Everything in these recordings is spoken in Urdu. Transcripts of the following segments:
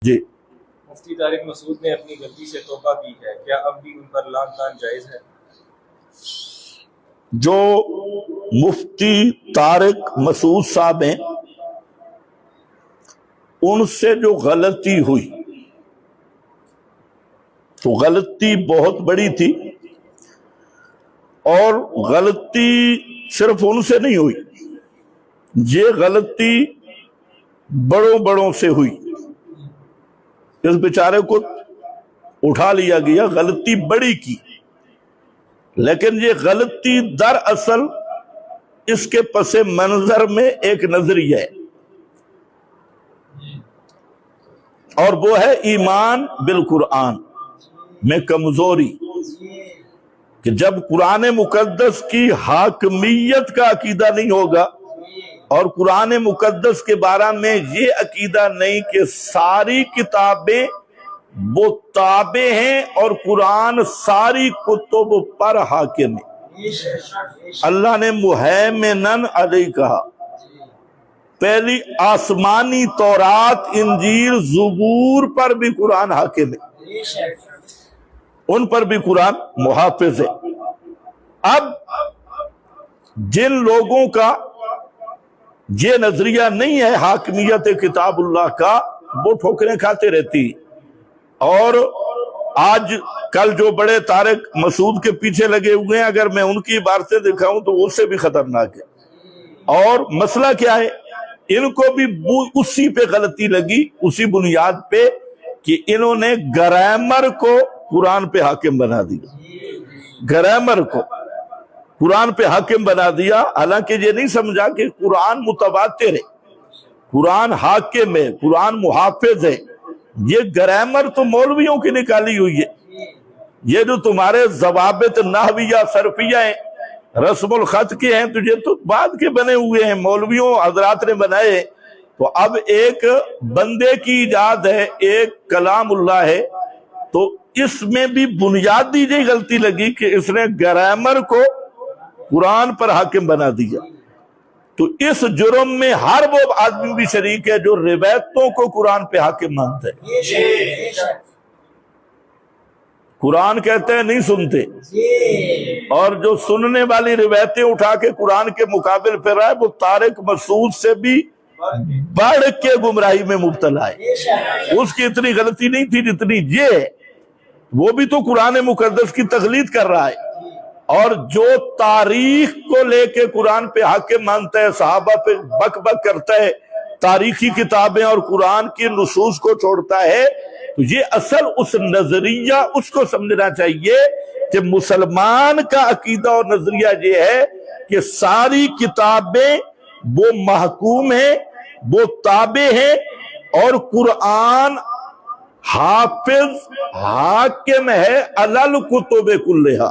جی مفتی طارق مسعود نے اپنی غلطی سے توبہ کی ہے، کیا اب بھی ان پر لعن طعن جائز ہے؟ جو مفتی طارق مسعود صاحب ہیں ان سے جو غلطی ہوئی تو غلطی بہت بڑی تھی، اور غلطی صرف ان سے نہیں ہوئی، یہ غلطی بڑوں بڑوں سے ہوئی۔ اس بیچارے کو اٹھا لیا گیا، غلطی بڑی کی، لیکن یہ غلطی دراصل اس کے پس منظر میں ایک نظریہ ہے، اور وہ ہے ایمان بالقرآن میں کمزوری، کہ جب قرآن مقدس کی حاکمیت کا عقیدہ نہیں ہوگا اور قرآن مقدس کے بارے میں یہ عقیدہ نہیں کہ ساری کتابیں وہ تابع ہیں اور قرآن ساری کتب پر حاکم ہے۔ اللہ نے مہیمنن علیہ کہا، پہلی آسمانی تورات انجیل زبور پر بھی قرآن حاکم ہے، ان پر بھی قرآن محافظ ہے۔ اب جن لوگوں کا یہ نظریہ نہیں ہے حاکمیت کتاب اللہ کا، وہ ٹھوکریں کھاتے رہتی، اور آج کل جو بڑے طارق مسعود کے پیچھے لگے ہوئے ہیں، اگر میں ان کی عبارتیں دکھاؤں تو اس سے بھی خطرناک ہے۔ اور مسئلہ کیا ہے، ان کو بھی اسی پہ غلطی لگی، اسی بنیاد پہ کہ انہوں نے گرامر کو قرآن پہ حاکم بنا دیا، گرامر کو قرآن پہ حاکم بنا دیا، حالانکہ یہ نہیں سمجھا کہ قرآن متواتر ہے، قرآن حاکم ہے، قرآن محافظ ہے۔ یہ گرامر تو مولویوں کی نکالی ہوئی ہے، یہ جو تمہارے ضوابط نحویہ صرفیہ ہیں، رسم الخط کے ہیں، تو یہ تو بعد کے بنے ہوئے ہیں، مولویوں حضرات نے بنائے۔ تو اب ایک بندے کی ایجاد ہے، ایک کلام اللہ ہے، تو اس میں بھی بنیادی یہ غلطی لگی کہ اس نے گرامر کو قرآن پر حاکم بنا دیا۔ تو اس جرم میں ہر وہ آدمی بھی شریک ہے جو روایتوں کو قرآن پہ حاکم مانتا ہے۔ قرآن کہتے ہیں نہیں سنتے، اور جو سننے والی روایتیں اٹھا کے قرآن کے مقابل پہ رہا ہے، وہ طارق مسعود سے بھی بڑھ کے گمراہی میں مبتلا ہے۔ اس کی اتنی غلطی نہیں تھی جتنی یہ ہے، وہ بھی تو قرآن مقدس کی تقلید کر رہا ہے، اور جو تاریخ کو لے کے قرآن پہ حاکم مانتا ہے، صحابہ پہ بک بک کرتا ہے، تاریخی کتابیں اور قرآن کی نصوص کو چھوڑتا ہے، تو یہ اصل اس نظریہ اس کو سمجھنا چاہیے کہ مسلمان کا عقیدہ اور نظریہ یہ ہے کہ ساری کتابیں وہ محکوم ہیں، وہ تابع ہیں، اور قرآن حافظ حاکم ہے علل کتب کلہا،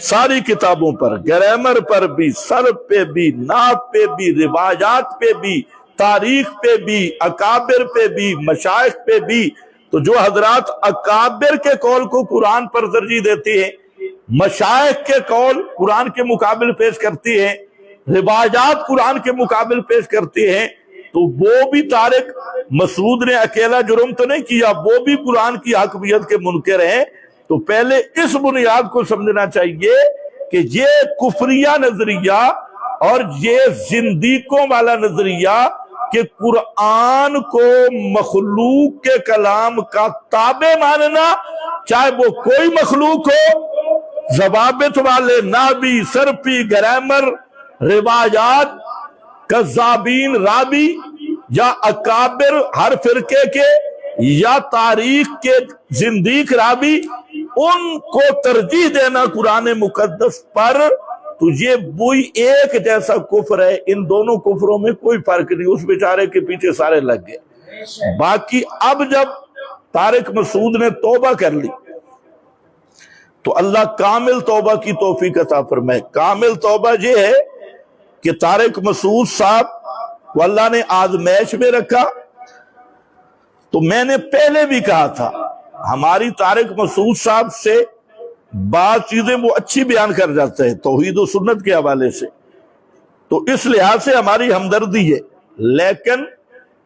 ساری کتابوں پر، گرامر پر بھی، صرف پہ بھی، نحو پہ بھی، روایات پہ بھی، تاریخ پہ بھی، اکابر پہ بھی، مشائخ پہ بھی۔ تو جو حضرات اکابر کے قول کو قرآن پر ترجیح دیتے ہیں، مشائخ کے قول قرآن کے مقابل پیش کرتی ہیں، روایات قرآن کے مقابل پیش کرتی ہیں، تو وہ بھی طارق مسعود نے اکیلا جرم تو نہیں کیا، وہ بھی قرآن کی حاکمیت کے منکر ہیں۔ تو پہلے اس بنیاد کو سمجھنا چاہیے کہ یہ کفریہ نظریہ اور یہ زندیقوں والا نظریہ کہ قرآن کو مخلوق کے کلام کا تابع ماننا، چاہے وہ کوئی مخلوق ہو، ضوابط والے نحوی، صرفی، گرامر، روایات، کذابین راوی، یا اکابر ہر فرقے کے، یا تاریخ کے زندیق راوی، ان کو ترجیح دینا قرآن مقدس پر، تو یہ وہی ایک جیسا کفر ہے۔ ان دونوں کفروں میں کوئی فرق نہیں، اس بیچارے کے پیچھے سارے لگ گئے۔ باقی اب جب طارق مسعود نے توبہ کر لی تو اللہ کامل توبہ کی توفیق عطا فرمائے۔ کامل توبہ یہ ہے کہ طارق مسعود صاحب کو اللہ نے آزمائش میں رکھا۔ تو میں نے پہلے بھی کہا تھا، ہماری طارق مسعود صاحب سے بعض چیزیں وہ اچھی بیان کر جاتے ہیں توحید و سنت کے حوالے سے، تو اس لحاظ سے ہماری ہمدردی ہے، لیکن